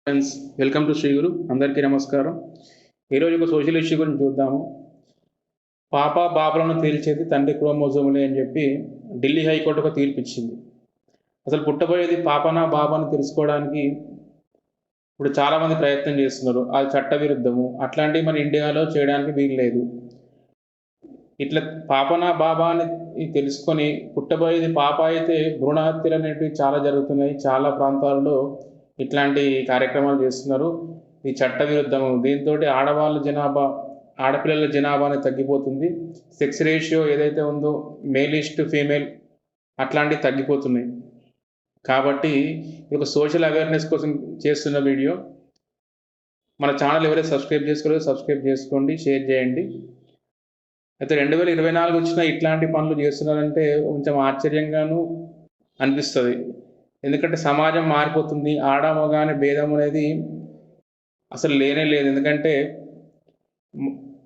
Friends, welcome to Shri Guru. అందరికీ నమస్కారం. ఈరోజు ఒక సోషల్ ఇష్యూ గురించి చూద్దాము. పాప బాబులను తేల్చేది తండ్రి క్రోమోజోములే అని చెప్పి ఢిల్లీ హైకోర్టు ఒక తీర్పిచ్చింది. అసలు పుట్టబోయేది పాపనా బాబా అని తెలుసుకోవడానికి ఇప్పుడు చాలామంది ప్రయత్నం చేస్తున్నారు. అది చట్టవిరుద్ధము. అట్లాంటివి మన ఇండియాలో చేయడానికి వీలు లేదు. ఇట్లా పాపనా బాబా అని తెలుసుకొని పుట్టబోయేది పాప అయితే భ్రూణ హత్యలు అనేటివి చాలా జరుగుతున్నాయి. చాలా ప్రాంతాల్లో ఇట్లాంటి కార్యక్రమాలు చేస్తున్నారు. ఇది చట్టవిరుద్ధము. దీంతోటి ఆడపిల్లల జనాభా అనేది తగ్గిపోతుంది. సెక్స్ రేషియో ఏదైతే ఉందో మేల్ ఈస్ట్ ఫీమేల్ అట్లాంటివి తగ్గిపోతున్నాయి. కాబట్టి ఇది ఒక సోషల్ అవేర్‌నెస్ కోసం చేస్తున్న వీడియో. మన ఛానల్ ఎవరైతే సబ్స్క్రైబ్ చేసుకోలేదో సబ్స్క్రైబ్ చేసుకోండి, షేర్ చేయండి. అయితే 2024 వచ్చినా ఇట్లాంటి పనులు చేస్తున్నారంటే కొంచెం ఆశ్చర్యంగాను అనిపిస్తది. ఎందుకంటే సమాజం మారిపోతుంది. ఆడ, మగ అనే భేదం అనేది అసలు లేనే లేదు. ఎందుకంటే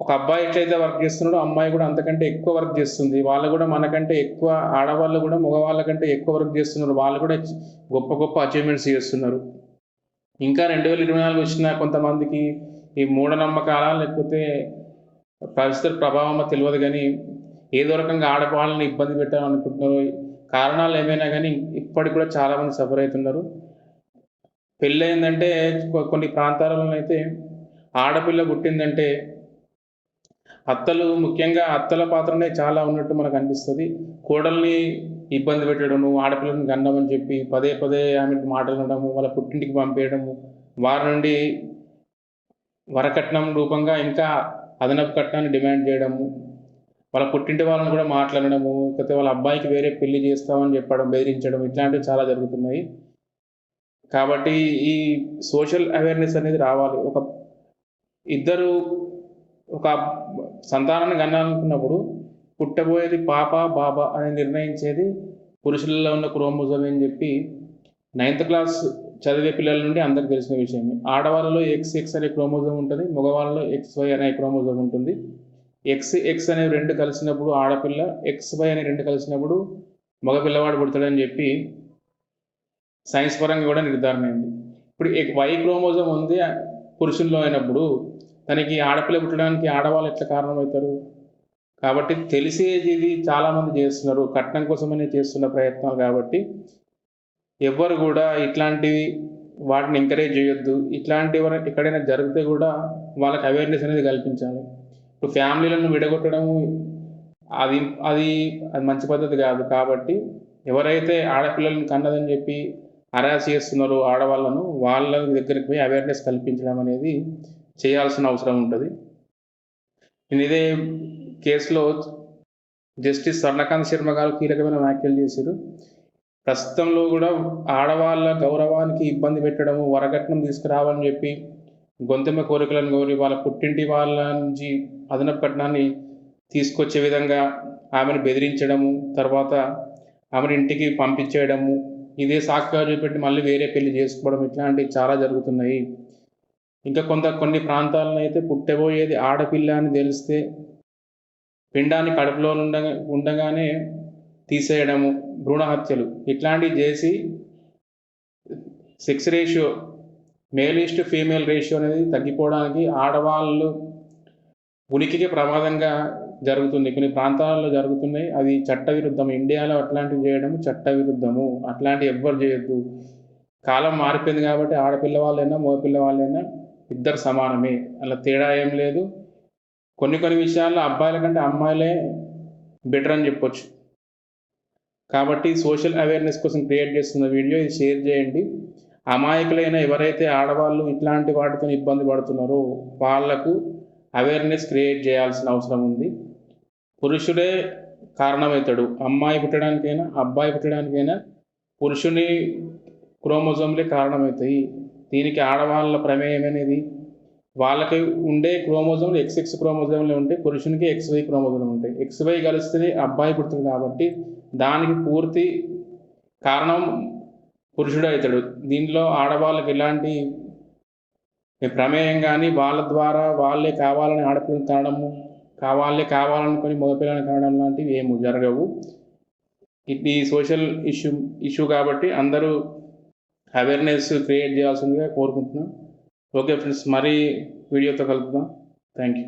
ఒక అబ్బాయి ఎట్లయితే వర్క్ చేస్తున్నాడో అమ్మాయి కూడా అంతకంటే ఎక్కువ వర్క్ చేస్తుంది. వాళ్ళు కూడా మనకంటే ఎక్కువ ఆడవాళ్ళు కూడా మగవాళ్ళ కంటే ఎక్కువ వర్క్ చేస్తున్నారు. వాళ్ళు కూడా గొప్ప గొప్ప అచీవ్‌మెంట్స్ చేస్తున్నారు. ఇంకా 2024 వచ్చినా కొంతమందికి ఈ మూఢనమ్మకాలా లేకపోతే పరిస్థితుల ప్రభావమో తెలవదు గానీ, ఏదో రకంగా ఆడవాళ్ళని ఇబ్బంది పెట్టాలనుకుంటున్నారు. కారణాలు ఏమైనా గానీ ఇప్పటికి కూడా చాలామంది సఫర్ అయితున్నారు. పెళ్ళయిందంటే కొన్ని ప్రాంతాలలో అయితే ఆడపిల్ల పుట్టిందంటే ముఖ్యంగా అత్తల పాత్రనే చాలా ఉన్నట్టు మనకనిపిస్తది. కోడల్ని ఇబ్బంది పెట్టడం, నువ్వు ఆడపిల్లని కన్నావని చెప్పి పదే పదే ఆమెకి మాటలనడము, వాళ్ళ పుట్టింటికి పంపేయడము, వారి నుండి వరకట్నం రూపంగా ఇంకా అదనపు కట్నాన్ని డిమాండ్ చేయడము, వాళ్ళ పుట్టింటి వాళ్ళని కూడా మాట్లాడడము, లేకపోతే వాళ్ళ అబ్బాయికి వేరే పెళ్లి చేస్తామని చెప్పడం, బెదిరించడం ఇట్లాంటివి చాలా జరుగుతున్నాయి. కాబట్టి ఈ సోషల్ అవేర్‌నెస్ అనేది రావాలి. ఇద్దరు ఒక సంతానాన్ని కనాలనుకున్నప్పుడు పుట్టబోయేది పాప, బాబా అని నిర్ణయించేది పురుషులలో ఉన్న క్రోమోజోమ్ అని చెప్పి 9థ్ క్లాస్ చదివే పిల్లల నుండి అందరికి తెలిసిన విషయమే. ఆడవాళ్ళలో XX అనే క్రోమోజోమ్ ఉంటుంది. మగవాళ్ళలో XY అనే క్రోమోజోమ్ ఉంటుంది. XX అనేవి 2 కలిసినప్పుడు ఆడపిల్ల, XY అనే 2 కలిసినప్పుడు మగ పిల్లవాడు పుడతాడని చెప్పి సైన్స్ పరంగా కూడా నిర్ధారణ అయింది. ఇప్పుడు Y క్రోమోజోమ్ ఉంది పురుషుల్లో అయినప్పుడు తనకి ఆడపిల్ల పుట్టడానికి ఆడవాళ్ళు ఎట్లా కారణమవుతారు? కాబట్టి తెలిసేది ఇది చాలామంది చేస్తున్నారు. కట్నం కోసమనే చేస్తున్న ప్రయత్నాలు కాబట్టి ఎవ్వరు కూడా ఇట్లాంటివి వాటిని ఎంకరేజ్ చేయొద్దు. ఇట్లాంటివి ఎక్కడైనా జరిగితే కూడా వాళ్ళకి అవేర్‌నెస్ అనేది కల్పించాలి. ఇప్పుడు ఫ్యామిలీలను విడగొట్టడం అది అది అది మంచి పద్ధతి కాదు. కాబట్టి ఎవరైతే ఆడపిల్లలను కన్నదని చెప్పి హరాస్ చేస్తున్నారో ఆడవాళ్ళను, వాళ్ళ దగ్గరికి పోయి అవేర్‌నెస్ కల్పించడం అనేది చేయాల్సిన అవసరం ఉంటది. ఇదే కేసులో జస్టిస్ స్వర్ణకాంత్ శర్మ గారు కీలకమైన వ్యాఖ్యలు చేశారు. ప్రస్తుతంలో కూడా ఆడవాళ్ళ గౌరవానికి ఇబ్బంది పెట్టడము, వరకట్నం తీసుకురావాలని చెప్పి గొంతెమ్మ కోరికలను కోరి వాళ్ళ పుట్టింటి వాళ్ళ నుంచి అదనపు కట్నాన్ని తీసుకొచ్చే విధంగా ఆమెను బెదిరించడము, తర్వాత ఆమెను ఇంటికి పంపించేయడము, ఇదే సాకుగా చూపెట్టి మళ్ళీ వేరే పెళ్లి చేసుకోవడం ఇట్లాంటివి చాలా జరుగుతున్నాయి. ఇంకా కొన్ని ప్రాంతాలను అయితే పుట్టబోయేది ఆడపిల్ల అని తెలిస్తే పిండాన్ని కడుపులో ఉండగానే తీసేయడము, భ్రూణ హత్యలు ఇట్లాంటివి చేసి sex ratio male east female ratio అనేది తగ్గిపోవడానికి ఆడవాళ్ళు ఉనికికి ప్రమాదంగా జరుగుతుంది. కొన్ని ప్రాంతాలలో జరుగుతున్నాయి. అది చట్టవిరుద్ధం. ఇండియాలో అట్లాంటివి చేయడం చట్టవిరుద్ధము. అట్లాంటివి ఎవ్వరు చేయొద్దు. కాలం మారిపోయింది కాబట్టి ఆడపిల్ల వాళ్ళైనా, మగపిల్ల వాళ్ళైనా ఇద్దరు సమానమే. అలా తేడా ఏం లేదు. కొన్ని విషయాల్లో అబ్బాయిల కంటే అమ్మాయిలే బెటర్ అని చెప్పొచ్చు. కాబట్టి సోషల్ అవేర్‌నెస్ కోసం క్రియేట్ చేస్తున్న వీడియో ఇది షేర్ చేయండి. అమాయకులైన ఎవరైతే ఆడవాళ్ళు ఇట్లాంటి వాటితో ఇబ్బంది పడుతున్నారో వాళ్లకు అవేర్‌నెస్ క్రియేట్ చేయాల్సిన అవసరం ఉంది. పురుషుడే కారణమవుతాడు. అమ్మాయి పుట్టడానికైనా, అబ్బాయి పుట్టడానికైనా పురుషుని క్రోమోజోమ్‌లే కారణమవుతాయి. దీనికి ఆడవాళ్ళ ప్రమేయం అనేది వాళ్ళకి ఉండే క్రోమోజోమ్‌లు XX క్రోమోజోమ్‌లే ఉంటాయి. పురుషునికి XY క్రోమోజోమ్‌లు ఉంటాయి. XY కలిస్తేనే అబ్బాయి పుడుతుంది కాబట్టి దానికి పూర్తి కారణం పురుషుడే అవుతాడు. దీనిలో ఆడవాళ్ళకి ఎలాంటి ప్రమేయం గానీ, వాళ్ళ ద్వారా వాళ్ళే కావాలని ఆడపిల్లని కనడము, కావాలనుకొని మగపిల్లని కనడం లాంటివి ఏమి జరగవు. ఇది సోషల్ ఇష్యూ కాబట్టి అందరూ అవేర్నెస్ క్రియేట్ చేయాల్సిందిగా కోరుకుంటున్నాం. ఓకే ఫ్రెండ్స్, మరీ వీడియోతో కలుద్దాం. Thank you.